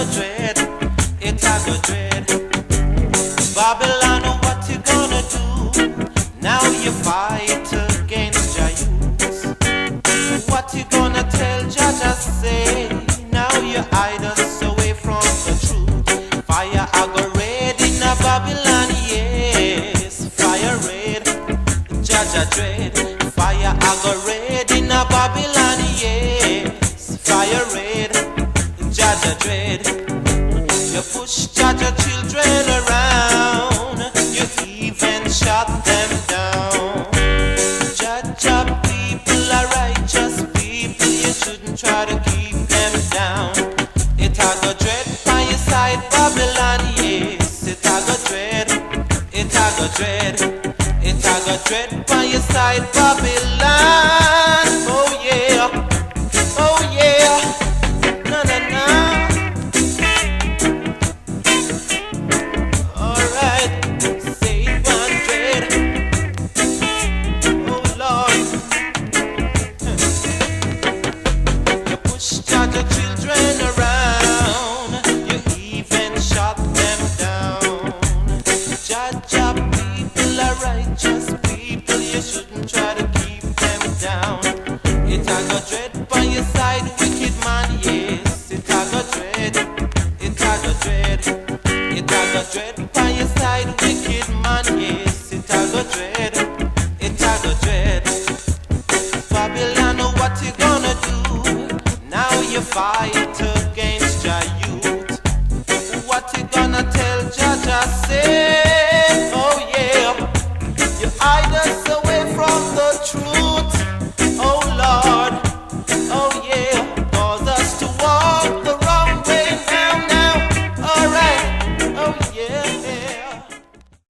go dread, it a go dread. Babylon, what you gonna do? Now you fight against your youth. What you gonna tell Jaja say? Now you hide us away from the truth. Fire I go red in a Babylon, yes. Fire red, Jaja dread. Fire I go red in a Babylon, yes. Fire red, Jaja dread. You push Jaja children around, you even shut them down. Jaja people are righteous people, you shouldn't try to keep them down. It a go dread by your side, Babylon, yes. It a go dread, it a go dread, it a go dread by your side, Babylon. Oh yeah, oh yeah, na na na. Righteous people, you shouldn't try to keep them down. It a go dread by your side, wicked man, yes. It a go dread, it a go dread, it a go dread by your side, wicked man, yes. It a go dread, it a go dread. Babylon, what you gonna do? Now you fight